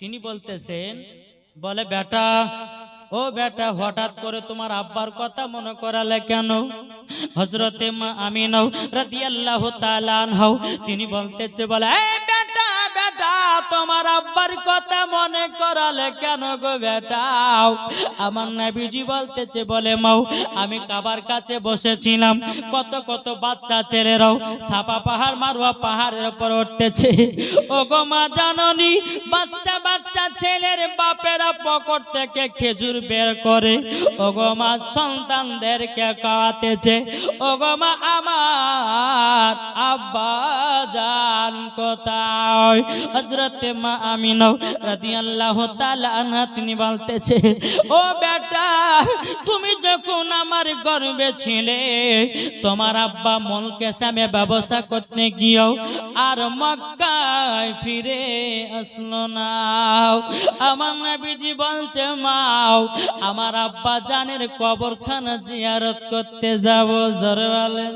তিনি বলতেছেন, বলে বেটা, ও বেটা, হঠাৎ করে তোমার আব্বার কথা মনে করালে কেন? হযরতে মা আমিনা রাদিয়াল্লাহু তাআলা আনহা তিনি বলতেছে, বলে এই বেটা বেটা, তোমার আব্বার কথা মনে করালে কেন গো বেটা? আমার নবীজি বলতেছে, বলে মাও, আমি কাবার কাছে বসেছিলাম, কত কত বাচ্চা ছেলেরাও সাফা পাহাড় মারওয়া পাহাড়ের উপর উঠতেছে। ও গো মা জাননি, বাচ্চা বাচ্চা ছেলের বাপেরা পকেট থেকে খেজুর বের করে ও গো মা সন্তানদেরকে খাওয়াতেছে। ও গো মা, আমার আব্বা জান কোথায়? হযরতে মা আমিনা রাদিয়াল্লাহু তাআলা আনহা তিনি বলতেছে, ও বেটা, তুমি যখন আমার গর্ভে ছিলে, তোমার আব্বা মুলকে শামে ব্যবসা করতে গিয়েও আর মক্কায় ফিরে আসলো না। আমার নবীজি বলছে, মাও, আমার আব্বা জানের কবরখানা জিয়ারত করতে যাব। জোরে বলেন।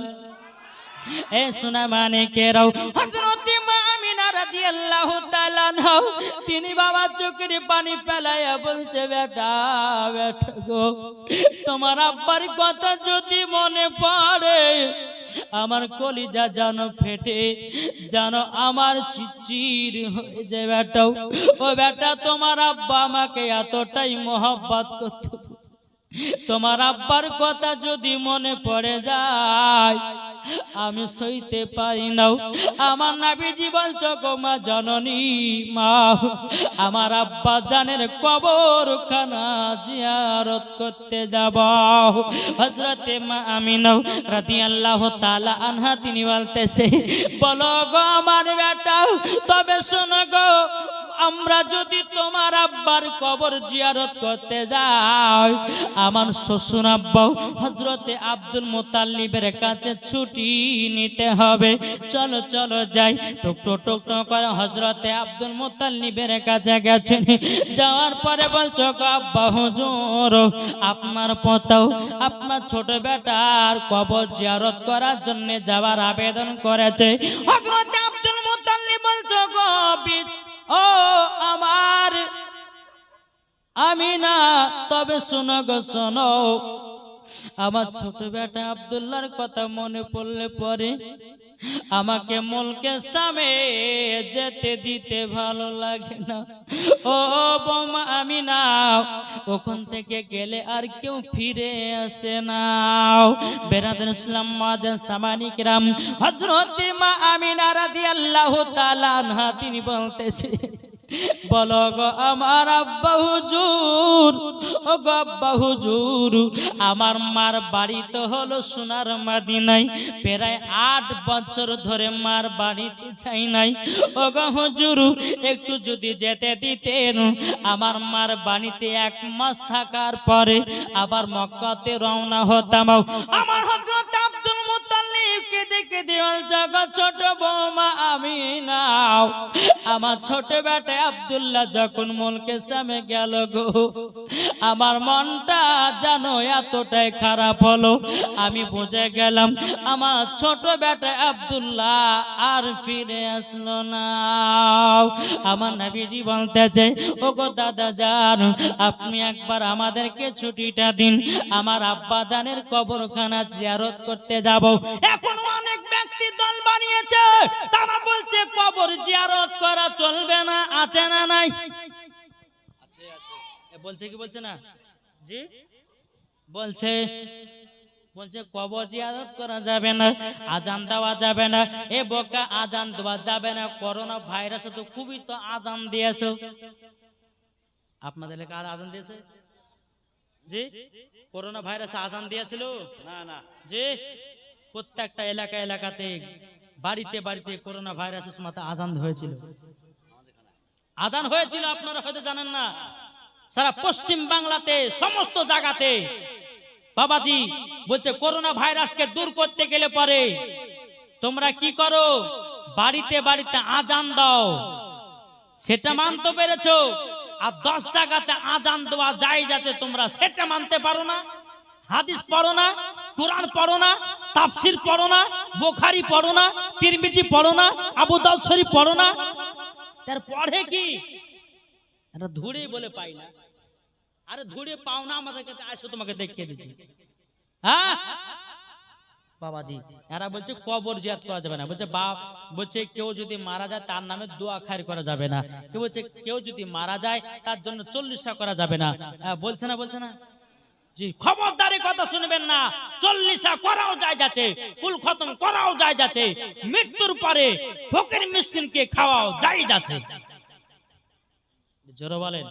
এ সোনা মানিকেরাও, হযরতে মা আমিনা রাদিয়াল্লাহু তাআলা আনহা তিনি বাবা চোখের পানি ফেলাইয়া বলছে, বেটা বেটা গো, তোমার আব্বার কথা যদি মনে পড়ে, আমার কলিজা যেন ফেটে, যেন আমার চিচির হয়ে যায় বেটা। ও বেটা, তোমার আব্বা আমাকে এতটাই মহব্বত করত, তোমার আব্বার কথা যদি মনে পড়ে যায় আমি সইতে পারি না। আমার নবীজি বলছো, গো মা জননী, মা, আমার আব্বা জানের কবরখানা জিয়ারত করতে যাব। হযরতে মা আমিনা রাদিয়াল্লাহু তাআলা আনহা তিনি বলতেছে, বলো গো আমার বেটা, তবে শোনো গো, আমরা যদি তোমার আব্বার কবর জিয়ারত করতে যাই, আমার শ্বশুর আব্বা হযরতে আব্দুল মুত্তালিবের কাছে ছুটি নিতে হবে। চলো চলো যাই। টুক টুক টুক টুক করে হযরতে আব্দুল মুত্তালিবের কাছে গেছেন। যাওয়ার পরে বলছো, আব্বা হুজুর, আপনার পোতাও আপনার ছোট বেটার কবর জিয়ারত করার জন্য যাওয়ার আবেদন করেছে। হযরতে আব্দুল মুত্তালিব বলছো, গো ও আমার আমিনা, তবে শোনো গো শোনো, আমার ছোট বেটা আব্দুল্লাহর কথা মনে পড়লে পরে আমাকে মুলকে শামে যেতে দিতে ভালো লাগে না। ও বৌমা আমিনা, ওখান থেকে গেলে আর কেউ ফিরে আসে না। বেরাদুল ইসলাম মাদান সামানি কিরাম, হযরতে মা আমিনা রাদিয়াল্লাহু তাআলা আনহা তিনি বলতেছে, বলো গো আমার আব্বা হুজুর, ও গো আব্বা হুজুর, আমার মার বাড়ি তো হলো সোনার মদিনায়, প্রায় 8 বছর ধরে মার বাড়িতে যাই নাই। ও গো হুজুর, একটু যদি যেতে দিতেন, আমার মার বাড়িতে 1 মাস থাকার পরে আবার মক্কাতে রওনা হতাম। আমার হযরত আব্দুল মুত্তালিবকে দেখে দেওয়াল জায়গা, ছোট বৌমা আমিনা, আমার ছোট বেটা আব্দুল্লাহ যখন মুলকে শামে গেল গো, আমার মনটা জানো এতটাই খারাপ হলো, আমি বুঝে গেলাম আমার ছোট বেটা আব্দুল্লাহ আর ফিরে আসলো না। আমার নবীজি বলতেছে, ও গো দাদা জান, আপনি একবার আমাদেরকে ছুটিটা দিন, আমার আব্বা জানের কবরখানা জিয়ারত করতে যাব। এখন অনেক ব্যক্তি দল বানিয়েছে, তারা বলছে কবর জিয়ারত করা চলবে না, আছে না নাই? বলছে কি বলছে না? জি বলছে, বলছে কবর জিয়ারত করা যাবে না, আজান দেওয়া যাবে না। এ বোকা, আজান দেওয়া যাবে না, করোনা ভাইরাস তো খুবই তো আজান দিয়েছে। আপনাদের এলাকায় আজান দিয়েছে? জি, করোনা ভাইরাস আজান দিয়েছিল না? না জি, প্রত্যেকটা এলাকাতে বাড়িতে বাড়িতে করোনা ভাইরাসের সময় আজান হয়েছিল। আজান হয়েছিল, আপনারা হয়তো জানেন না। সারা পশ্চিম বাংলাতে সমস্ত জায়গাতে বাবাজি বলছে করোনা ভাইরাসকে দূর করতে গেলে পরে তোমরা কি করো, বাড়িতে বাড়িতে আজান দাও। সেটা মানতে পেরেছো? আর 10 জায়গাতে আজান দেওয়া যায় যাতে তোমরা সেটা মানতে পারো না। হাদিস পড়ো না, কোরআন পড়ো না, তাফসির পড়ো না, বুখারী পড়ো না, তিরমিজি পড়ো না, আবু দাউদ শরীফ পড়ো না, তার পড়ে কি? এটা ধুড়ে বলে পাই না, আরে ধুড়ে পাও না আমাদের কাছে আসো তোমাকে দেখিয়ে দিচ্ছি। হ্যাঁ বাবাজি, এরা বলছে কবর জিয়ারত করা যাবে না, বলছে বাপ বলছে কেউ যদি মারা যায় তার নামে দোয়া খায়ের করা যাবে না, কেউ বলছে কেউ যদি মারা যায় তার জন্য 40টা করা যাবে না। বলছে না বলছে না জি, খবরদারি কথা শুনবেন না। 40টা করাও যায় যাচ্ছে, কুল খতম করাও যায় যাচ্ছে, মৃত্যুর পরে ফকির মিসকিনকে খাওয়াও যায় যাচ্ছে। জোরে বলেন।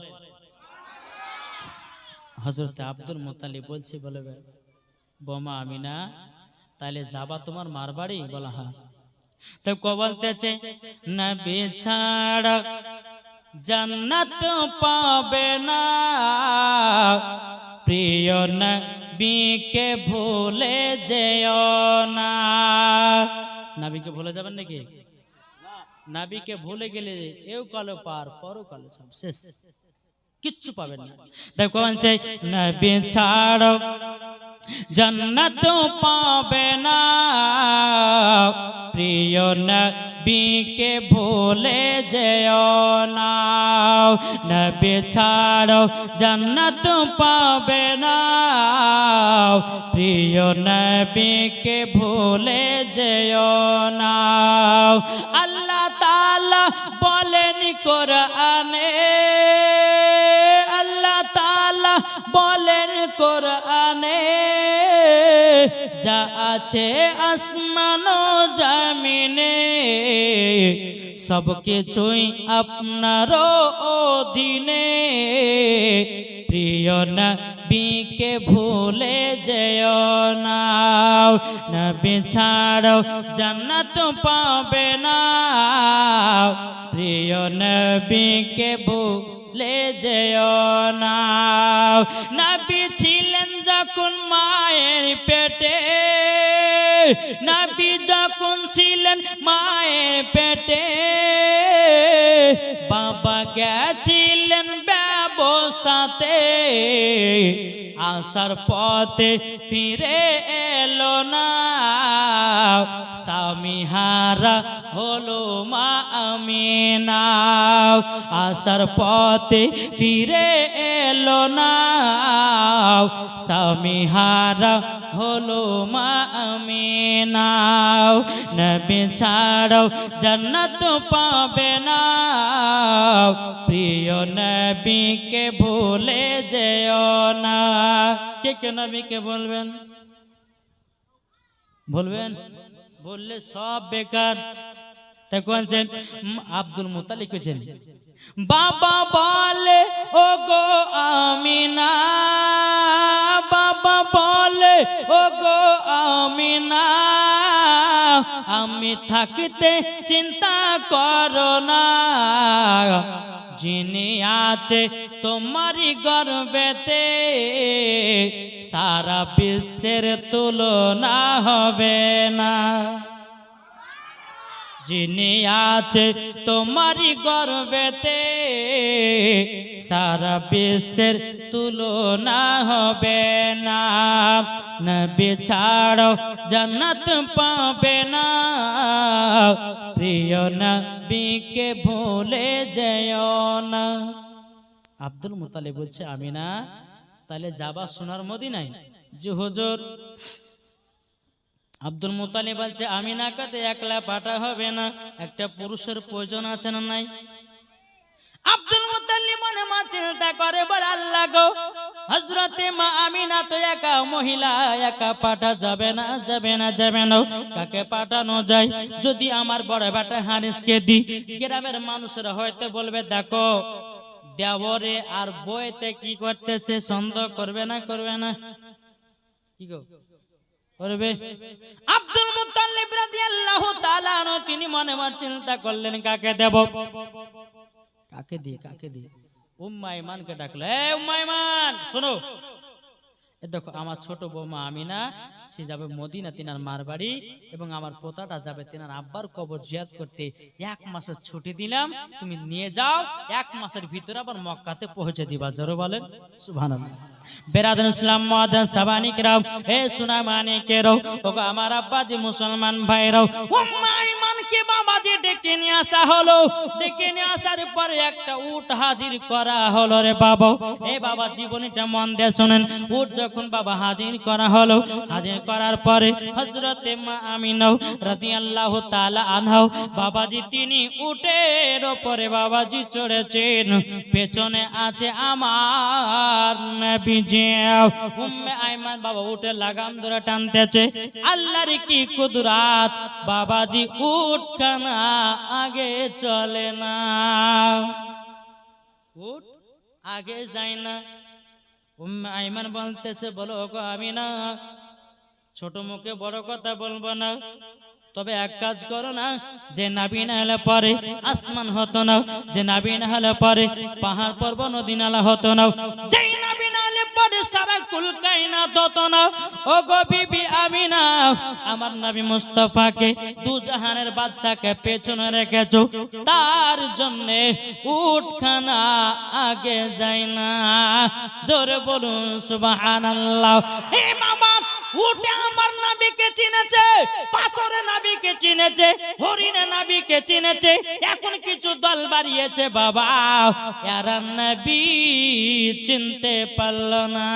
হযরত আব্দুল মুত্তালিব বলছে বলে বোমা আমিনা তাহলে যাবা তোমার মার বাড়ি? বলা হ্যাঁ। তো কো বলতেছে নবী ছাড়া জান্নাত পাবে না, প্রিয় নবীকে ভুলে যেও না। নবীকে ভুলে যাবেন নাকি? নবীকে ভুলে গেলে এও কালো পার পরও কালো সব শেষ, কিচ্ছু পাবেন না। দেখো বলছে নবী ছাড়ো জান্নাত পাবে না, প্রিয় নবীকে ভুলে যেও না। নবী ছাড়ো জান্নাত পাবে না, প্রিয় নবীকে ভুলে যেও না। আল্লাহ তাআলা বলেন কোরআনে, আল্লাহ তাআলা বলেন কোরআনে, যা আছে আসমান ও জমিনে সব কিছুই আপনার অধীনে, প্রিয় নবীকে ভুলে যেও না। নবী ছাড়ো জান্নাত পাবে না, প্রিয় নবীকে ভুলে যেও না। নবী ছিলেন যখন মায়ের পেটে, নবী যখন ছিলেন মায়ের পেটে, বাবা গেছিলেন ব্যবসাতে, আসার পথে ফিরে এলো না, স্বামী হারা হলো মা আমিনা। আসার পথে ফিরে এলো না, স্বামী হারা হলো মা আমিনা। নবী ছাড়ো জান্নাত পাবে না, প্রিয় নবীকে ভুলে যেও না। কে কে নবীকে বলবেন? বলবেন? বললে সব বেকার। তাই বলছেন আব্দুল মুত্তালিব বলছেন বাবা বলে ও গো আমিনা, বাবা বলে ও গো আমিনা, আমি থাকতে চিন্তা করো না, যিনি আছে তোমারই গর্বেতে সারা বিশ্বের তুলনা হবে না। যিনি আছে তোমারই গর্বেতে সারা বিশ্বের তুলনা হবে না। নবী ছাড়ো জান্নাত পাবে না, প্রিয় নবীকে ভুলে যেও না। আব্দুল মুত্তালিব বলছে আমিনা তাহলে যাবা সোনার মদিনায়? জি হুজুর। আব্দুল মুত্তালিব বলছে আমিনা কাতে একলা পাঠা হবে না, একটা পুরুষের প্রয়োজন আছে না নাই? আব্দুল মুত্তালিব মনে মনে চিন্তা করে বলে আল্লাহ গো, হযরতে মা আমিনা তো একা মহিলা, একা পাঠা যাবে না, যাবে না, যাবে না। কাকে পাঠানো যায়? যদি আমার বড় বেটা হারিসকে দি, গ্রামের মানুষরা হয়তো বলবে দেখো দেওরে আর বইতে কি করতেছে, সন্দেহ করবে না, করবে না? কি গো করবে? আব্দুল মুত্তালিব রাদিয়াল্লাহু তাআলা আনহু তিনি মনে মনে চিন্তা করলেন কাকে দেব, কাকে দি, কাকে দি? উম্মে আইমানকে ডাকলে, এ উম্মে আইমান শোনো, দেখো আমার ছোট বৌমা আমিনা, সে যাবে মদিনা তিনার মার বাড়ি, এবং আমার পোতাটা যাবে তিনার আব্বার কবর জিয়ারত করতে। 1 মাসের ছুটি দিলাম, তুমি নিয়ে যাও, 1 মাসের ভিতরে আবার মক্কাতে পৌঁছে দিবা। জোরে বলেন সুবহানাল্লাহ। বেরাদান ইসলাম মুআদ্দান সাবানি কিরাম, এ সোনা মানিকেরও, ওগো আমার আব্বাজি মুসলমান ভাইরাও, উম্মে আইমানকে বাবাজি ডেকে নিয়ে আসা হলো। ডেকে নিয়ে আসার পরে একটা উট হাজির করা হলো রে বাবা। এ বাবা জীবনীটা মন দিয়ে শুনেন। উট যখন বাবা হাজির করা হলো, হাজির করার পরে হযরতে মা আমিনা রাদিয়াল্লাহু তাআলা আনহা, বাবাজি তিনি উটের উপরে বাবাজি চড়েছেন, পেছনে আছে আমার নবীজি। উম্মে আইমান বাবা উটের লাগাম ধরে টানতেছে। আল্লাহর কি কুদরত, বাবাজি উটখানা আগে চলে না, উট আগে যায় না। উম্মে আইমান বলতেছে, বলো গো আমিনা, ছোট মুখে বড় কথা বলবো না, তবে এক কাজ করো না, যে নবী না হলে পরে আসমান হতো না, যে নবী না হলে পরে পাহাড় পর্বত নদী নালা হতো না, যেই নবী না হলে পরে সারা কুল কায়নাত হতো না। ও গো বিবি আমিনা, আমার নবী মুস্তাফাকে দু জাহানের বাদশাকে পেছনে রেখেছো, তার জন্য উটখানা আগে যায় না। জোরে বলুন সুবহানাল্লাহ। এ বাবা, উটে আমার নবীকে চিনেছে, পাথরে নবীকে চিনেছে, হরিণে নবীকে চিনেছে, এখন কিছু দল বাড়িয়েছে বাবা, এরা নবী চিনতে পারল না,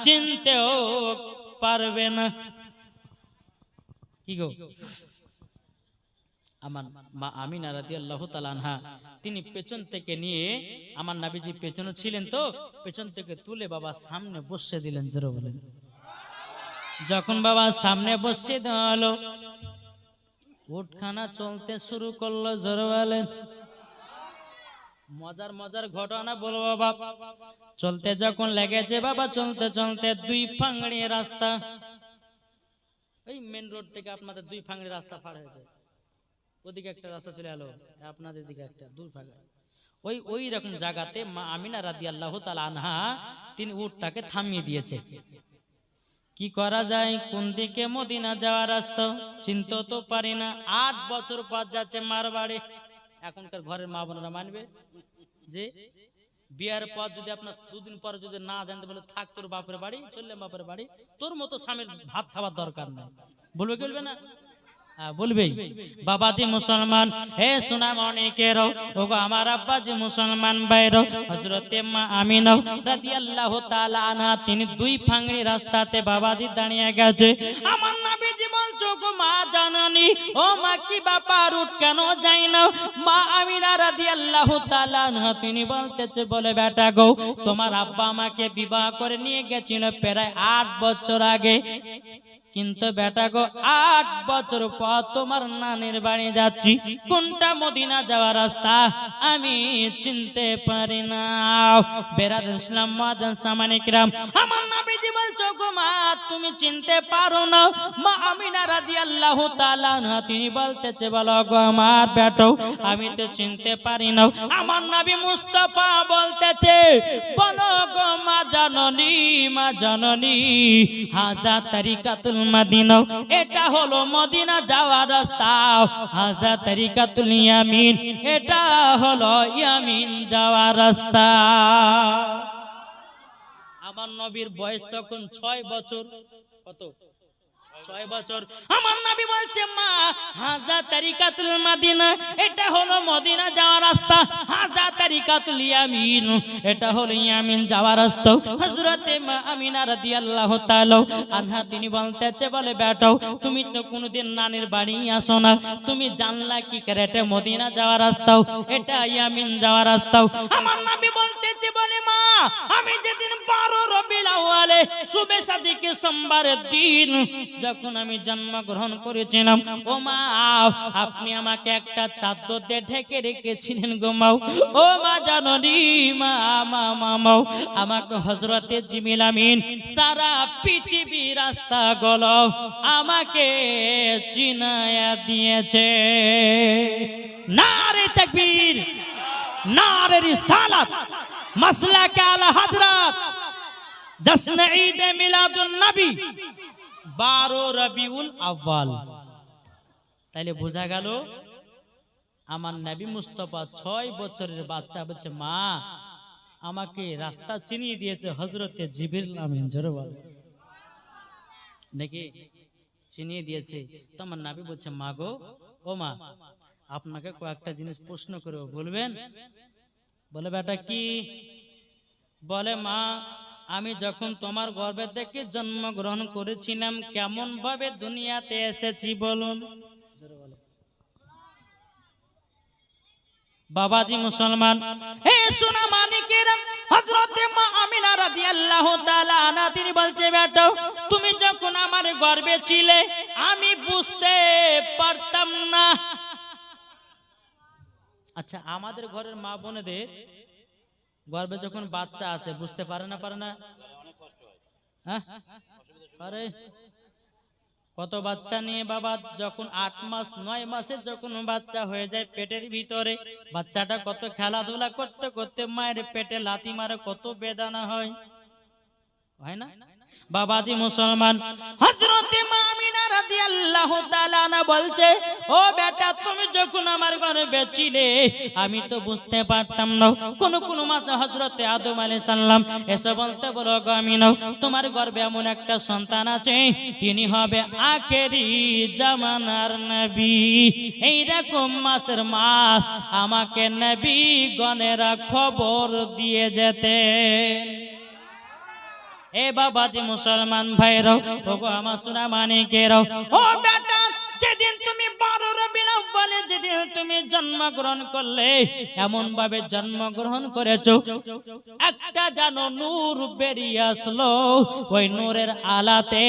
চিনতেও পারবে না। কি গো, আমার মা আমিনা রাদিয়াল্লাহু তাআলা আনহা, তিনি পেছন থেকে নিয়ে, আমার নবীজি পেছনে ছিলেন তো, পেছন থেকে তুলে বাবা সামনে বসিয়ে দিলেন। জোরে বলেন। যখন বাবা সামনে বসিয়ে দেওয়া হলো, উটখানা চলতে শুরু করলো। জোরে বলেন। মজার মজার ঘটনা বলবো বাবা। চলতে যখন লেগেছে বাবা, চলতে চলতে 2 ফাংড়ি রাস্তা, ওই মেন রোড থেকে আপনাদের 2 ফাংড়ি রাস্তা পার হয়েছে, ওদিকে একটা রাস্তা চলে এলো, আপনাদের দিকে একটা 2 ফাংড়ি। ওই রকম জায়গাতে মা আমিনা রাদিয়াল্লাহু তাআলা আনহা তিনি উটটাকে থামিয়ে দিয়েছে। কি করা যায়, কোন দিকে মদিনা যাওয়ার রাস্তা চিনতে তো পারি না। 8 বছর পর যাচ্ছে মার বাড়ি। এখনকার ঘরের মা বোনেরা মানবে যে বিয়ার পর যদি আপনার 2 দিন পরে যদি না জানতে বলে, থাক তোর বাপের বাড়ি, চললাম বাপের বাড়ি, তোর মতো স্বামীর ভাত খাওয়ার দরকার নাই, বলবে কি বলবে না? বলবেই। বাবাজি মুসলমান, হে সোনা মানিকেরও, ওগো আমার আব্বাজি মুসলমান ভাইরও, হযরতে মা আমিনা রাদিয়াল্লাহু তাআলা আনহা তিনি 2 ফাংড়ি রাস্তাতে বাবাজি দাঁড়িয়ে গেছে। আমার নবীজি বলছো, গো মা জাননী, ও মা কি ব্যাপার, উঠ কেন যাই না? মা আমিনা রাদিয়াল্লাহু তাআলা আনহা তিনি বলতেছে, বলে বেটা গো, তোমার আব্বা আমাকে বিবাহ করে নিয়ে গেছিল প্রায় 8 বছর আগে, কিন্তু বেটা গো 8 বছর পর তোমার নানির বাড়ি যাচ্ছি, কোনটা মদিনা যাওয়ার রাস্তা আমি চিনতে পারি না। বেরাদান ইসলাম মুআদ্দান সামানি কিরাম, আমার নবীজি বলছো, গো মা তুমি চিনতে পারো না? মা আমিনা রাদিয়াল্লাহু তাআলা আনহা তিনি বলতেছে, বলো গো আমার বেটো, আমি তো চিনতে পারি না। আমার নবী মুস্তাফা বলতেছে, বলো গো মা জাননী, মা জাননী, হাজা তরিকাতুল মদিনা, এটা হলো মদিনা যাওয়ার রাস্তা, হাজা তরিকাতুল ইয়ামিন, এটা হলো ইয়ামিন যাওয়ার রাস্তা। আমার নবীর বয়স তখন 6 বছর। কত? 6 বছর। আমার নবী বলছে, মা হাজা তরিকাতুল মদিনা, এটা হলো মদিনা যাওয়ার রাস্তা, হাজা তরিকাতুল ইয়ামিন, এটা হলো ইয়ামিন যাওয়ার রাস্তা। হযরতে মা আমিনা রাদিয়াল্লাহু তাআলা আনহা তিনি বলতেছে, বলে বেটা তুমি তো কোনোদিন নানির বাড়ি আসো না, তুমি জানলা কি করে এটা মদিনা যাওয়ার রাস্তা, এটা ইয়ামিন যাওয়ার রাস্তা? আমার নবী বলতেছে, বলে মা আমি যেদিন 12 রবিউল আউয়ালে শুভে সাদিকে সোমবারের দিন যখন আমি জন্মগ্রহণ করেছিলাম, ও মা আপনি আমাকে একটা চাদর দিয়ে ঢেকে রেখেছিলেন গো মা। ও মা জাননী, মা মা মা, আমাকে হযরতে জিবরিল আমিন সারা পৃথিবী রাস্তা গুলো আমাকে চিনায়া দিয়েছে। নারে তাকবীর, নারে রিসালাত, মাসলাকে আলা হযরত। জশ্ন ঈদ মিলাদুন নবী 12 রবিউল আউয়াল। তাইলে বোঝা গেল আমার নবী মুস্তাফা 6 বছরের বাচ্চা বলছে মা আমাকে রাস্তা চিনিয়ে দিয়েছে হযরতে জিবরিল আমিন, জোরে বল নাকি চিনিয়ে দিয়েছে। তো আমার নবী বলছে মা গো, ও মা আপনাকে কয়েকটা জিনিস প্রশ্ন করব, বলবেন? বলে বেটা কি? বলে মা আমি যখন তোমার গর্ভে থেকে জন্মগ্রহণ করেছিলাম কেমন ভাবে দুনিয়াতে এসেছি বলুন? বাবাজি মুসলমান, হে সোনা মানিকেরা, হযরতে মা আমিনা রাদিয়াল্লাহু তাআলা আনহা তিনি বলছে বেটা তুমি যখন আমার গর্ভে ছিলে আমি বুঝতে পারতাম না। আচ্ছা আমাদের ঘরের মা বোনেদের গর্ভে যখন বাচ্চা আসে বুঝতে পারে না? পারে না? হ্যাঁ আরে কত বাচ্চা নিয়ে বাবা যখন 8 মাস 9 মাসের যখন বাচ্চা হয়ে যায় পেটের ভিতরে, বাচ্চাটা কত খেলাধুলা করতে করতে মায়ের পেটে লাথি মারে, কত বেদনা হয়, হয় না বাবাজি মুসলমান? হযরতে মা আমিনা রাদিয়াল্লাহু তাআলা আনহা বলছে ও বেটা তুমি যখন আমার গর্ভে ছিলে আমি তো বুঝতে পারতাম না। কোন কোন মাসে হযরতে আদম আলাইহিস সালাম এসে বলতে বলো গো আমিনা তোমার গর্ভে এমন একটা সন্তান আছে তিনি হবে আখেরি জামানার নবী। এইরকম মাসের মাস আমাকে নবী গণেরা খবর দিয়ে যেতেন। এ বাবাজি মুসলমান ভাইরাও, ওগো আমার সোনা মানিকেরাও, ও বেটা যেদিন তুমি 12 রবিউল আউয়ালে যেদিন তুমি জন্মগ্রহণ করলে এমন ভাবে জন্মগ্রহণ করেছো একটা জানো নূর বেরিয়ে আসলো, ওই নূরের আলাতে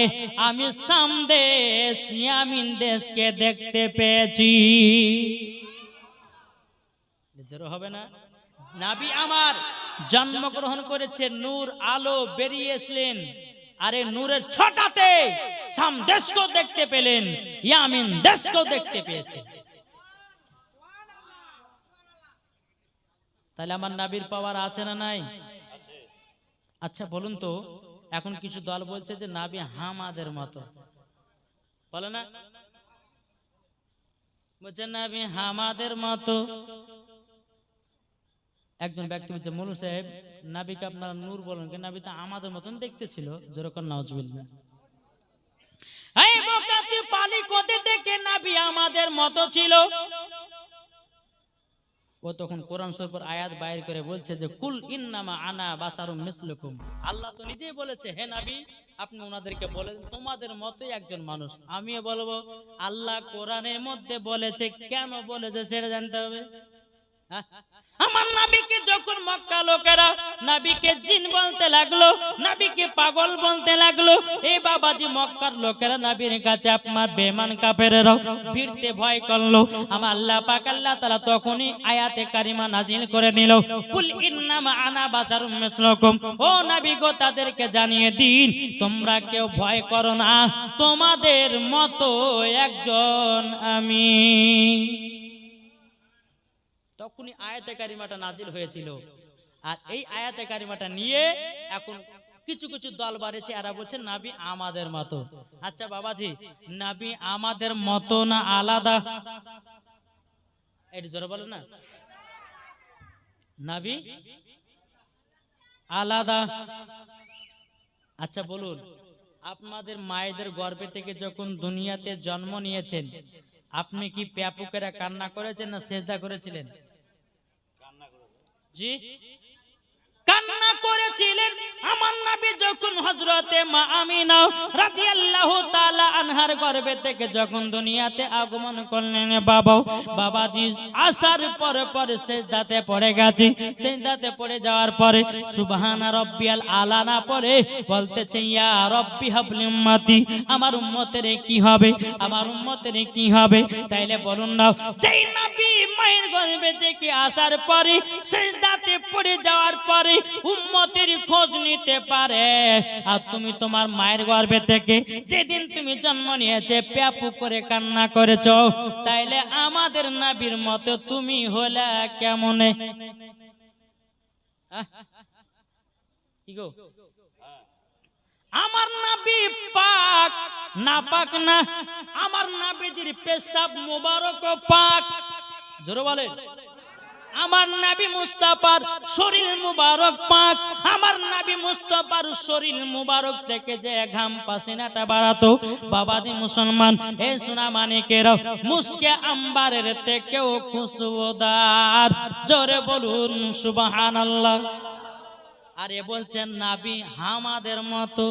আমি সামদেশ ইয়ামিন দেশকে দেখতে পেয়েছি। জোরে হবে না? নবী আমার জন্মগ্রহণ করেছে, নূর আলো বেরিয়েছিলেন, আরে নূরের ছটাতে সাম দেশকেও দেখতে পেলেন, ইয়ামিন দেশকেও দেখতে পেয়েছে। তাহলে আমার নবীর পাওয়ার আছে না নাই? আচ্ছা বলুন তো, এখন কিছু দল বলছে যে নবী হামাদের মতো, বলে না? বলছে নবী হামাদের মতো। একজন ব্যক্তি বলছে মৌলভী সাহেব নবীকে আপনারা নূর বলেন, কিন্তু নবী তো আমাদের মতন দেখতে ছিল, যেরকম নাউজুবিল্লাহ। এই বোকা তুই পালি কোথা থেকে নবী আমাদের মতো ছিল? ও তখন কোরআন শরীফের আয়াত বাইর করে বলছে যে কুল ইন্নামা আনা বাসারুম মিসলুকুম। আল্লাহ তো নিজেই বলেছে হে নবী আপনি ওনাদেরকে বলেন তোমাদের মতোই একজন মানুষ। আমিও বলবো আল্লাহ কোরআনের মধ্যে বলেছে, কেন বলেছে সেটা জানতে হবে। আমার নবীকে যখন মক্কা লোকেরা নবীকে জিন বলতে লাগলো, নবীকে পাগল বলতে লাগলো, এই বাবাজি মক্কার লোকেরা নবীর কাছে আপনার বেঈমান কাফেররা ভিড়তে ভয় করলো। আমার আল্লাহ পাক আল্লাহ তাআলা তখনই আয়াতে কারিমা নাজিল করে দিল কুল ইন্নামা আনা বাশারুম মিসলুকুম। ও নবী গো তাদেরকে জানিয়ে দিন তোমরা কেউ ভয় করো না, তোমাদের মতো একজন আমি। তখনই আয়াতে কারিমাটা নাজিল হয়েছিল। আর এই আয়াতে কারিমাটা নিয়ে এখন কিছু কিছু দল বাড়েছে, এরা বলছে নবী আমাদের মতো। আচ্ছা বাবাজি নবী আমাদের মতো না আলাদা? একটু জোরে বলো না। নবী আলাদা। আচ্ছা বলুন আপনাদের মায়েদের গর্ভে থেকে যখন দুনিয়াতে জন্ম নিয়েছেন আপনি কি প্যাপুকেরা কান্না করেছেন না সেজদা করেছিলেন? জি কান্না করেছিলেন। আমার নবী যখন হযরতে মা আমিনা রাদিয়াল্লাহু তাআলা আনহার গর্ভে থেকে যখন দুনিয়াতে আগমন করলেন বাবাজি আসার পরে পরে সিজদাতে পড়ে গেছে। সিজদাতে পড়ে যাওয়ার পরে সুবহান রাব্বিয়াল আলা না পড়ে বলতেছে ইয়া রাব্বি হাবলি উম্মতি, আমার উম্মতের কি হবে, আমার উম্মতের কি হবে? তাইলে বলুন না যেই নবী মায়ের গর্ভে থেকে আসার পরে সিজদাতে পড়ে যাওয়ার পরে উম্মতের খোঁজ নিতে পারে, আর তুমি তোমার মায়ের গর্ভে থেকে যেদিন তুমি জন্ম নিয়েছে প্যাপু করে কান্না করেছো, তাইলে আমাদের নবীর মতো তুমি হলে কেমনে? কি গো নাবি পাক না পাক না, আমার নাবিজির পেশাব মুবারক পাক। জোরে বলেন, আমার নবী মুস্তাফার শরীর মুবারক পাক। আমার নবী মুস্তাফার শরীর মুবারক থেকে যে ঘাম পাসিনাটা বাড়াতো বাবাজি মুসলমান, এই সোনা মানিকেরা মুসকে আম্বারের থেকেও খুশবুদার। জোরে বলুন সুবহানাল্লাহ। আর এ বলছেন নবী হামাদের মতো।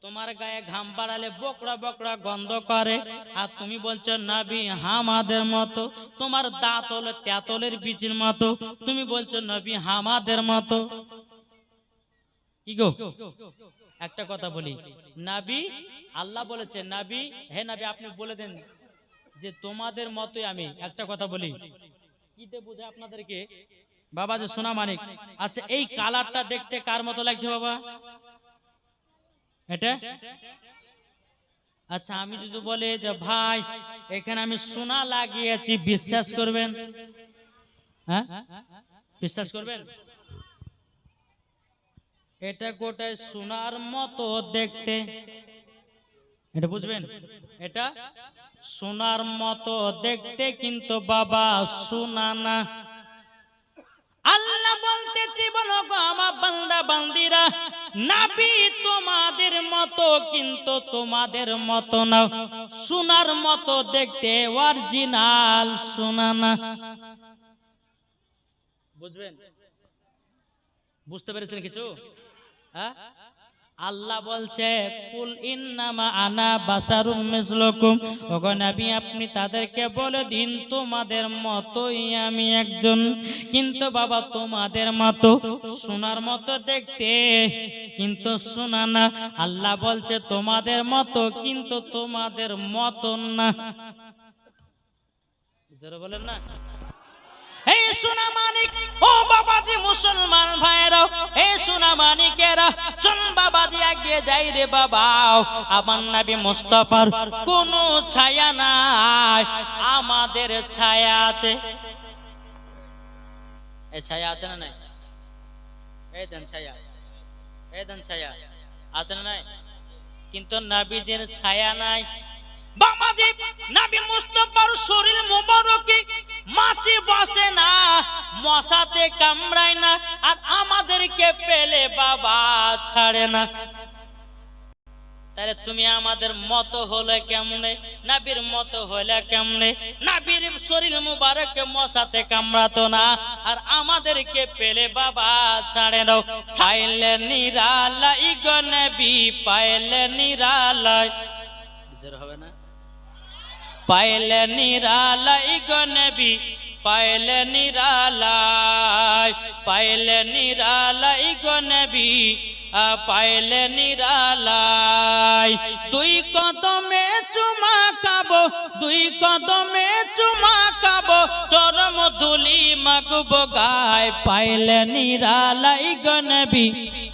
তোমার গায়ে ঘাম বাড়ালে বকড়া বকড়া গন্ধ করে, আর তুমি বলছো নবী হামাদের মতো। তোমার দাঁত হলো তেঁতুলের বীজের মতো, তুমি বলছো নবী হামাদের মতো। কি গো, একটা কথা বলি, নবী আল্লাহ বলেছে নবী, হে নবী আপনি বলে দেন যে তোমাদের মতোই আমি। একটা কথা বলি, কিতে বুঝে আপনাদেরকে বাবা যে সোনা মানিক। আচ্ছা এই কালারটা দেখতে কার মতো লাগছে বাবা? এটা আচ্ছা, আমি যদি বলে যে ভাই এখানে আমি সোনা লাগিয়েছি, বিশ্বাস করবেন? হ্যাঁ বিশ্বাস করবেন? এটা গোটায় সোনার মতো দেখতে, এটা বুঝবেন? এটা সোনার মতো দেখতে, কিন্তু বাবা সোনা না। আল্লাহ বলতেছি, বলো গো আমার বান্দা বান্দিরা, নবী তোমাদের মতো, কিন্তু তোমাদের মতো না। সোনার মতো দেখতে, অরিজিনাল সোনা না। বুঝবেন? বুঝতে পেরেছেন কিছু? হ্যাঁ, আল্লাহ বলছে কুল ইন্নামা আনা বাশারুম মিসলুকুম, ওগো নবী আপনি তাদেরকে বলে দিন তোমাদের মতোই আমি একজন, কিন্তু বাবা তোমাদের মতো সোনার মতো দেখতে, কিন্তু সোনা না। আল্লাহ বলছে তোমাদের মতো, কিন্তু তোমাদের মতো না। জোরে বলেন না। এই সোনা মানিক, ও বাবাজি মুসলমান ভাইরা, এই সোনা মানিকেরা, চল বাবাজি এগিয়ে যাই রে বাবা। আমার নবী মুস্তাফার কোনো ছায়া নাই, আমাদের ছায়া আছে। এই ছায়া আছে না নাই? এই দেন ছায়া, এই দেন ছায়া আছে না নাই? কিন্তু নবীজির ছায়া নাই। বাবাজি নবী মুস্তাফার শরীর মুবারকে মাছি বসে না, মশাতে কামড়ায় না, আর আমাদেরকে পেলে বাবা ছাড়ে না। তাহলে তুমি আমাদের মতো হলে কেমনে, নবীর মতো হলে কেমনে? নবীর শরীর মুবারকে মশাতে কামড়াতো না, আর আমাদেরকে পেলে বাবা ছাড়ে না। সাইলে নিরালাই গো নবী, পাইলে নিরালাই। বুঝতে হবে না? পাইলে নিরালাই গো নবী, পাইলে নিরালাই, পাইলে নিরালাই গো নবী, পাইলে নিরালাই। দুই কদমে চুমা খাবো, দুই কদমে চুমা খাবো, চরম ধুলি মাগব গায়, পাইলে নিরালাই গো নবী,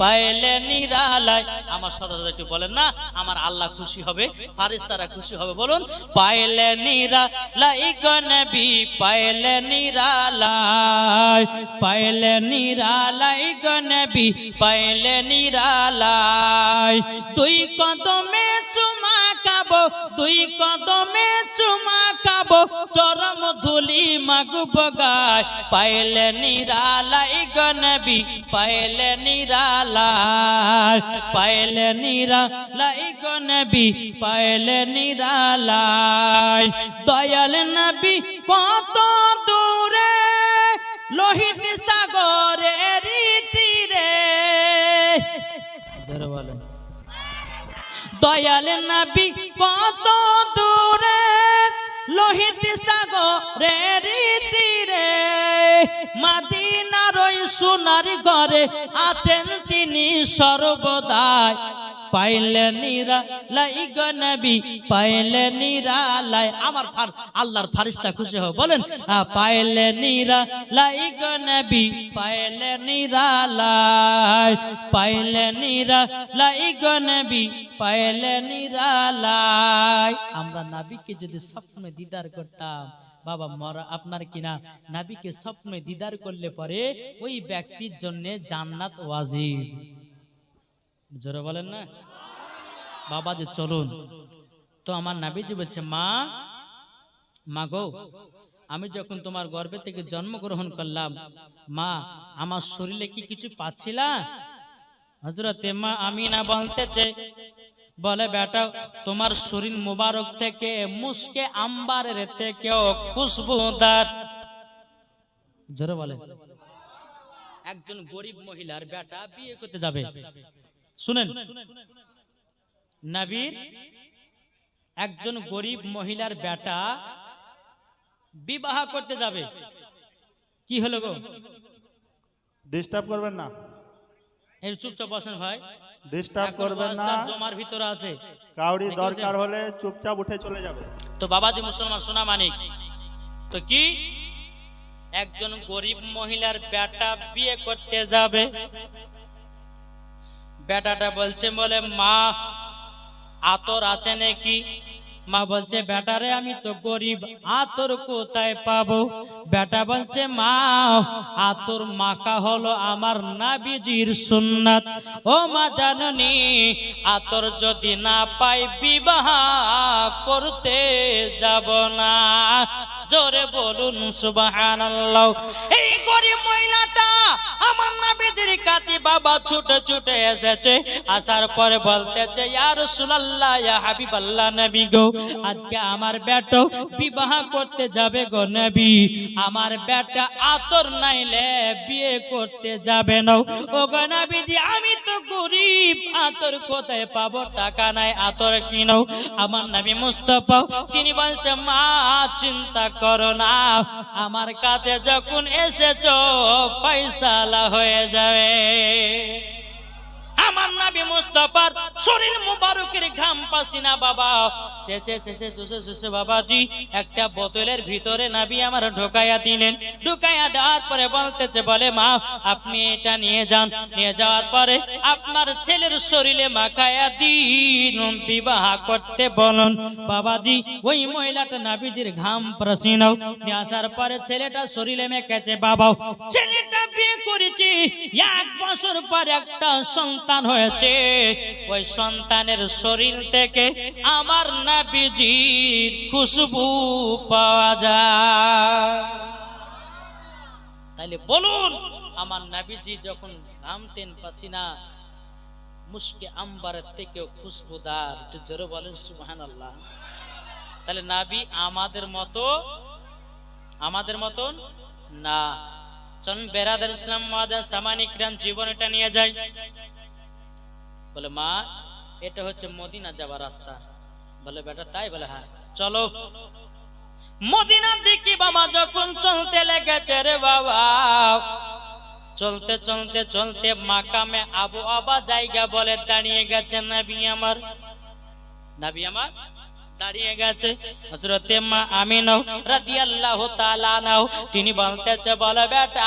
পাইলে নিরালাই। আমার সাথে সাথে একটু বলেন না, আমার আল্লাহ খুশি হবে, ফারিস্তারা খুশি হবে। বলুন পাইলে নিরালাই গো নবী, পাইলে নিরালাই, পাইলে নিরালাই গো নবী, পাইলে নিরালাই। দুই কদমে চুমা খাবো, দুই কদমে চুমা খাবো, চরম ধুলি মাগব গায়, পাইলে নিরালাই গো নবী, পাইলে নিরালাই, পাইলে নিরালাই গো নবী, পাইলে নিরালাই। দয়াল নবী কত দূরে, লোহিত সাগরের তীরে। জোরে বলেন। দয়াল নবী কত দূরে, লোহিত সাগরের তীরে, মদিনার ওই সোনার ঘরে আছেন তিনি সর্বদাই, পাইলে নিরালাই গো নবী, পাইলে নিরালাই। আমার আল্লাহর ফারিস্তা খুশি হবে। বলেন পাইলে নিরালাই গো নবী, পাইলে নিরালাই, পাইলে নিরালাই গো নবী, পাইলে নিরালাই। আমরা নবীকে যদি স্বপ্নে দিদার করতাম বাবা, মরা আপনার কিনা নবীকে স্বপ্নে দিদার করলে পরে ওই ব্যক্তির জন্য জান্নাত ওয়াজিব। জোরে বলেন না বাবাজি চলুন। তো আমার নবীজি বলছে মা, মা গো, আমি যখন তোমার গর্ভে থেকে জন্মগ্রহণ করলাম মা, আমার শরীরে কি কিছু পাচ্ছিলা? হযরতে মা আমিনা বলতেছে, বলে বেটা তোমার শরীর মুবারক থেকে মুস্কে আম্বারের থেকেও খুশবুদার। জোরে বলেন। একজন গরিব মহিলার বেটা বিয়ে করতে যাবে, শুনেন, নবীর একজন গরিব মহিলার বেটা বিবাহ করতে যাবে। কি হলো গো? ডিস্টার্ব করবেন না, এই চুপচাপ বসেন ভাই, ডিস্টার্ব করবেন না। জমার ভিতরে আছে, কাউরি দরকার হলে চুপচাপ উঠে চলে যাবে। তো বাবাজি মুসলমান সোনা মানিক, তো কি একজন গরিব মহিলার বেটা বিয়ে করতে যাবে। বেটাটা বলছে, বলে মা আতর আছে নাকি? মা বলছে বেটারে আমি তো গরিব, আতর কোথায় পাবো? বেটা বলছে মা আতর মাখা হলো আমার নবীজির সুন্নাত। ও মা জাননি আতর যদি না পাই বিবাহ করতে যাব না। জোরে বলুন সুবহানাল্লাহ। এই গরিব মহিলাটা আমার নবীজির কাছে বাবা ছুটে ছুটে এসেছে, আসার পরে বলতেছে ইয়া রাসূলুল্লাহ, ইয়া হাবিবাল্লাহ, নবী গো আজকে আমার বেটা বিবাহ করতে যাবে গো নবী, আমার বেটা আতর নাইলে বিয়ে করতে যাবে না। ও গো নবীজি আমি তো গরিব, আতর কোথায় পাবো? টাকা নাই, আতর কিনো। আমার নবী মুস্তাফা তিনি বলছে মা চিন্তা করো না, আমার কাছে যখন এসেছো ফয়সালা হয়ে যাবে। আমার নবী মুস্তাফার শরীর মুবারকের ঘাম পাসিনা বাবা চেচে চেচে চুষে চুষে বাবাজি একটা বোতলের ভিতরে নবী আমার ঢোকাইয়া দিলেন। ঢোকাইয়া দেওয়ার পরে বলতেছে, বলে মা আপনি এটা নিয়ে যান, নিয়ে যাওয়ার পরে আপনার ছেলের শরীরে মাখাইয়া দিন, বিবাহ করতে বলুন। বাবাজি ওই মহিলাটা নবীজির ঘাম পাসিনা নিয়ে আসার পরে ছেলেটা শরীরে মেখেছে। বাবা ছেলেটা বিয়ে করেছে, 1 বছর পর একটা সন্তান হয়েছে। ওই সন্তানের শরীর থেকে আমার নবীজির খুশবু পাওয়া যায়। তাইলে বলুন আমার নবীজি যখন ঘামতেন পাসিনা মুশকে আম্বারের থেকেও খুশবুদার। একটু জোরে বলেন সুবহানাল্লাহ। তাহলে নবী আমাদের মতন না। চলুন বেরাদার ইসলাম মুআজ্জাজ সামানি কিরাম জীবনটা নিয়ে যাই। বলে মা এটা হচ্ছে মদিনা যাওয়ার রাস্তা। বলে বেটা তাই? বলে হ্যাঁ চলো। মদিনার দিকে বাবা যখন চলতে লেগেছে রে বাবা, চলতে চলতে চলতে মাকামে আবু আবা জায়গা বলে দাঁড়িয়ে গেছে নবী আমার দাঁড়িয়ে গেছে। হযরতে মা আমিনা রাদিয়াল্লাহু তাআলা আনহা তিনি বলতেছে, বলে বেটা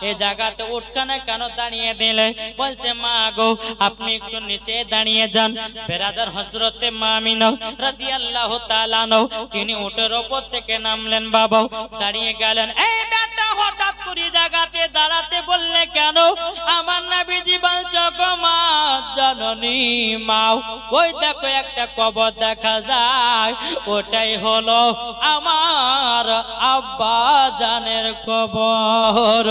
এই জায়গাতে উঠখানে কেন দাঁড়িয়ে দিলে? বলছে মা গো আপনি একটু নিচে দাঁড়িয়ে যান। বেরাদার হযরতে মা আমিনা রাদিয়াল্লাহু তাআলা আনহা তিনি উটের উপর থেকে নামলেন, বাবা দাঁড়িয়ে গেলেন। এই বেটা হঠাৎ করে জায়গাতে দাঁড়াতে বললে কেন? আমার নবীজি বলছে গো মা জননী মা, ওই দেখো একটা কবর দেখা যায়, ওটাই হলো আমার আব্বা জানের কবর।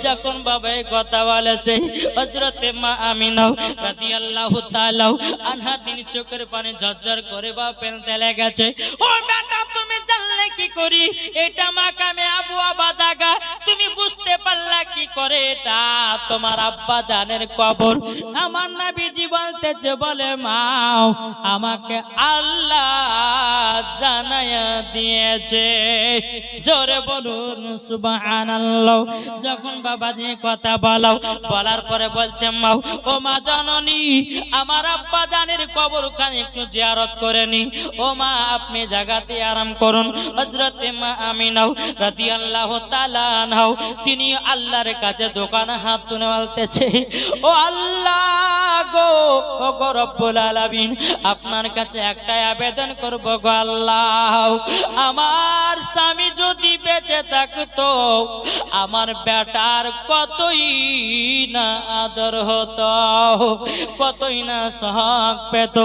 যখন বাবা এই কথা বলেছে হযরতে মা আমিনা রাদিয়াল্লাহু তাআলা আনহা তিনি চোখের পানি ঝরঝর করে বা ফেলতে লেগেছে। ও বেটা তুমি জানলে কি করি এটা মাকামে আবু আবা জায়গা? তুমি বুঝতে পারলা কি করে এটা তোমার আব্বা জানের কবর? আমার নবীজি বলতেছে, বলে মা আমাকে আল্লাহ জানায়া দিয়েছে। জোরে বলুন সুবহানাল্লাহ। যখন বাবাজি কথা বলার পরে বলছে মা, ও মা জননী আমার আব্বা জানের কবরখানে একটু জিয়ারত করে নি। ও মা আপনি জায়গাতে আরাম করুন। হযরতে মা আমিনা রাদিয়াল্লাহু তাআলা আনহা তিনি আল্লাহর কাছে দোকানে হাত তুলে বলতেছে, ও আল্লাহ গো ও গো রব্বুল আলামিন, আপনার কাছে একটাই আবেদন করব গো আল্লাহ, আমার স্বামী যদি বেঁচে থাকতো আমার বেটার কতই না আদর হতো, কতই না সহগ পেত।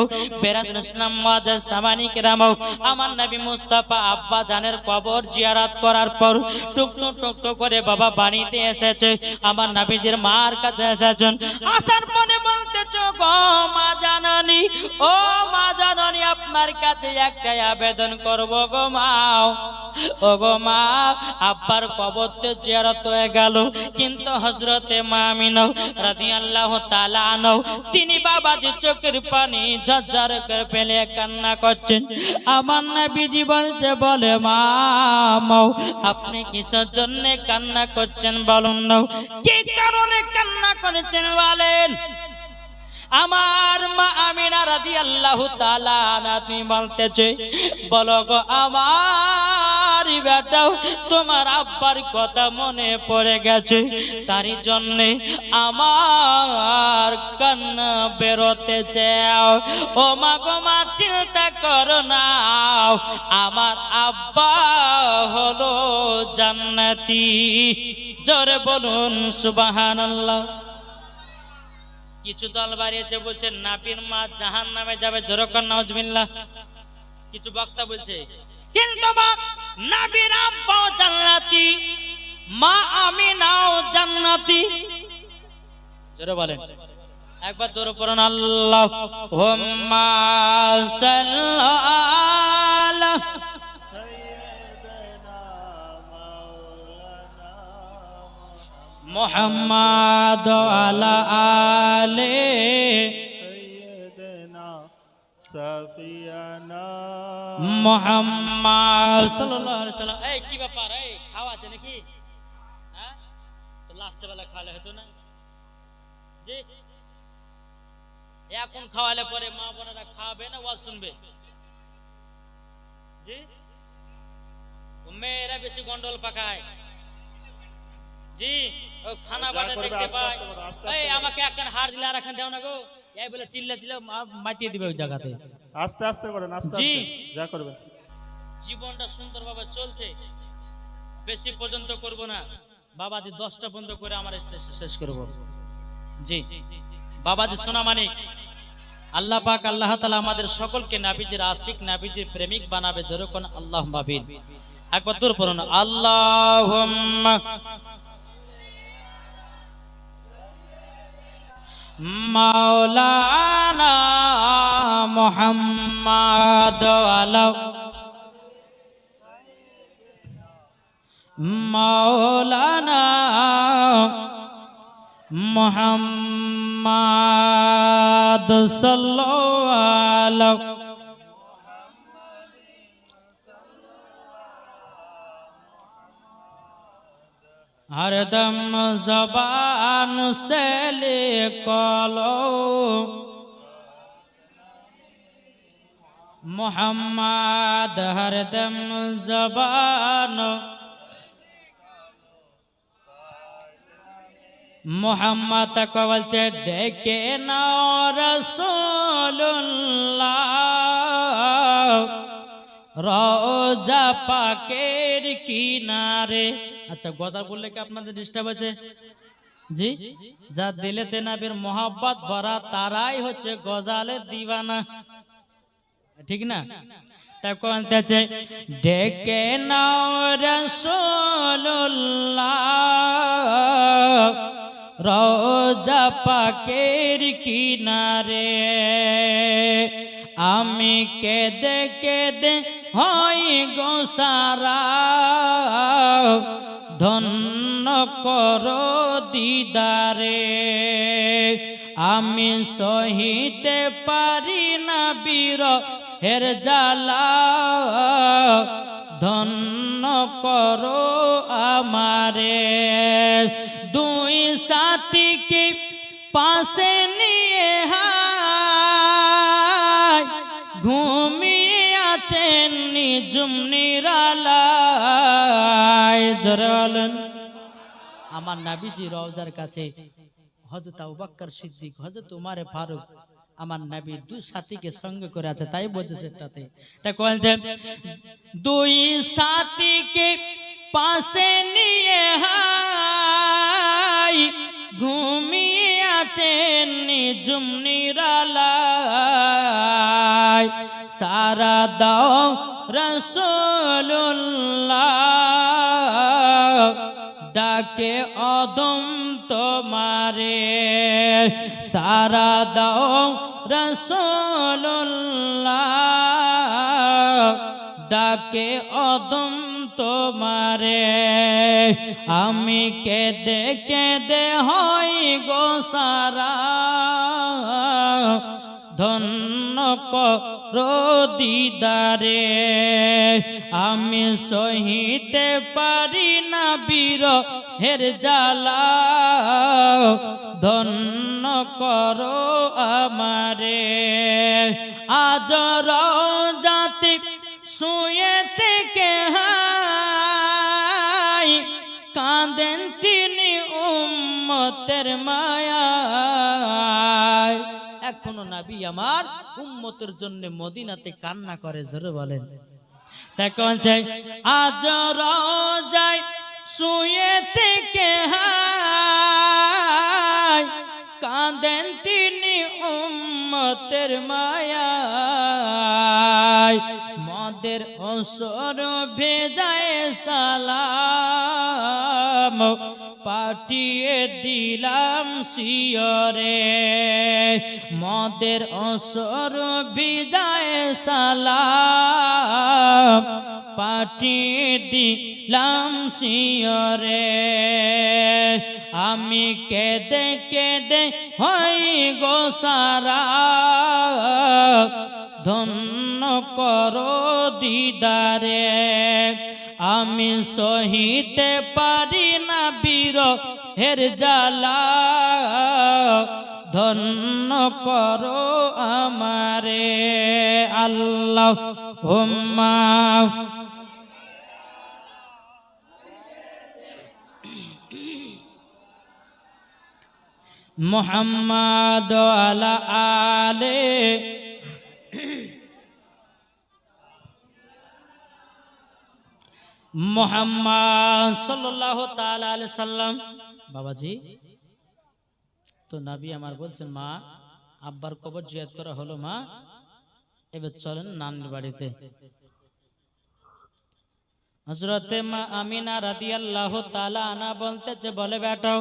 বেরাদুল ইসলাম ওয়াজ সামানিক রাম, আমার নবী মুস্তাফা আব্বা জানের কবর জিয়ারত করার পর টুকটুক টুকটুক করে বাবা বাড়িতে এসেছে, আমার নবীজির মার কাছে এসেছেন। আসার পরে বলতেছ গো মা জাননী, ও মা জাননী, আপনার কাছে একটাই আবেদন করব গো মা, ও গো মা, আব্বার কবর তো জিয়ারত হয়ে গেল, কিন্তু হযরতে মা আমিনা রাদিয়াল্লাহু তাআলা আনহু তিনি বাবাজি চোখের পানি ঝরঝর করে ফেলে কান্না করছেন। আমার নবীজি বলছে, বলে মা মাও, আপনি কিসের জন্য কান্না করছেন বলুন না, কি কারণে কান্না করেছেন বলেন। আমার মা আমিনা রাদিয়াল্লাহু তাআলা আনহা তুমি বলতেছে, বলো গো আমার বেটা, তোমার আব্বার কথা মনে পড়ে গেছে, তারই জন্য আমার কান্না বেরোতেছে। ও মা গো মা, চিন্তা করো না, আমার আব্বা হলো জান্নাতি। জোরে বলুন সুবহানাল্লাহ। কিছু দল বাড়িয়েছে বলছেন নাবির মা জাহান্নামে যাবে, জোরকর নাউজুবিল্লাহ। কিছু বক্তা বলছে কিন্তু নাবির আব্বাও জান্নাতি, মা আমিনাও জান্নাতি। জোরে বলেন একবার, জোরে পড়ুন আল্লাহুম্মা সাল্লি মুহাম্মাদ আলা আলে সাইয়্যিদানা সাফিয়ানা মুহাম্মদ সাল্লাল্লাহু আলাইহি সাল্লাম। এই কি ব্যাপার, এই খাওয়া আছে নাকি? হ্যাঁ, তো লাস্ট বেলা খাওয়ালে হতো না জি? এখন খাওয়ালে পরে মা বোনেরা খাবে না ওয়াজ শুনবে জি? মেয়েরা বেশি গন্ডল পাকায় জি, ও খানা বাড়ে দেখতে পায়, এই আমাকে একখান হার দিলে আর একখান দাও না গো, এই বলে চিল্লা চিল্লা মাতিয়ে দিবে ওই জায়গাতে। আস্তে আস্তে করেন, আস্তে জি। আস্তে যা করবেন। জীবনটা সুন্দরভাবে চলছে, বেশি পর্যন্ত করব না বাবাজি, 10টা বন্ধ করে আমার শেষ করব জি। বাবাজি সোনা মানিক, আল্লাহ পাক আল্লাহ তাআলা আমাদের সকলকে নবীজির আশিক নবীজির প্রেমিক বানাবে, যেরকম আল্লাহুম্মা আমিন। একবার দূর পড়ুন আল্লাহুম্মা মাওলানা মুহাম্মাদ আলা মাওলানা মুহাম্মাদ সাল্লাল্লাহু हरदम ज़बान से लिखलो मोहम्मद, हरदम ज़बान मोहम्मद तक বলছে ডেকে নাও রাসূলুল্লাহ রওজা পাকের কিনারে। আচ্ছা, গদা বললে কি আপনাদের ডিস্টার্ব আছে জি? যা দিলেতে নবীর মোহাব্বত ভরা তারাই হচ্ছে গজালের দিওয়ানা, ঠিক না? তাই কোনতেছে ডেকে নাও রাসূলুল্লাহ রওজা পাকের কিনারে, আমি কেঁদে কেঁদে হই গো সারা, ধন্য করো দিদারে, আমি সহিতে পারি না বিরহের জ্বালা, ধন্য করো আমারে। দুই সাথীকে পাশে নিয়ে হায় ঘুমিয়ে আছেন নিঝুম নিরালায়। জোরে বলেন। আমার নবীজি রওজার কাছে হযরত আবু বকর সিদ্দিক, হযরত উমর ফারুক, আমার নবী দুই সাথীকে সঙ্গে করে আছে, তাই বলছে সেটাতে। তাই বলছে দুই সাথীকে পাশে নিয়ে হাই ঘুমিয়ে আছেন নিঝুম নিরালায়, সারা দাও রাসূলুল্লাহ ডাকে অদম তোমারে, সারা দাও রাসূলুল্লাহ ডাকে অদম তোমারে, আমি কেঁদে কেঁদে হই গো সারা, ধন্য করো দিদারে, আমি সহিতে পারি না বিরহের জ্বালা, ধন্য করো আমারে, আজ রওজাতে শুয়ে থেকে হাই কাঁদেন তিনি উম্মতের মায়ায়, এখনো নবী আমার উম্মতের জন্য মদিনাতে কান্না করে, জোরে বলেন। তাই বলছে আজ রওজায় শুয়ে থেকে হাই কাঁদেন তিনি উম্মতের মায়ায়, মদের অসর ভেজায় সালাম পাঠিয়ে দিলাম শিয়রে, মদের অসর ভিজায় সালাম পাঠিয়ে দিলাম শিয়রে, আমি কেঁদে কেঁদে হই গো সারা, ধন্য করো দিদারে, আমি সহিতে পারি না বিরহের জ্বালা, ধন্য করো আমারে, আল্লাহুম্মা মুহাম্মাদ আলা আলে মুহাম্মদ সাল্লাল্লাহু তাআলা আলাইহি সাল্লাম। বাবাজি তো নবী আমার বলছেন মা আব্বার কবর জিয়ারত করা হলো, মা এবার চলেন নানির বাড়িতে। হযরতে মা আমিনা রাদিয়াল্লাহু তাআলা আনহা বলতেছে বলে বেটাও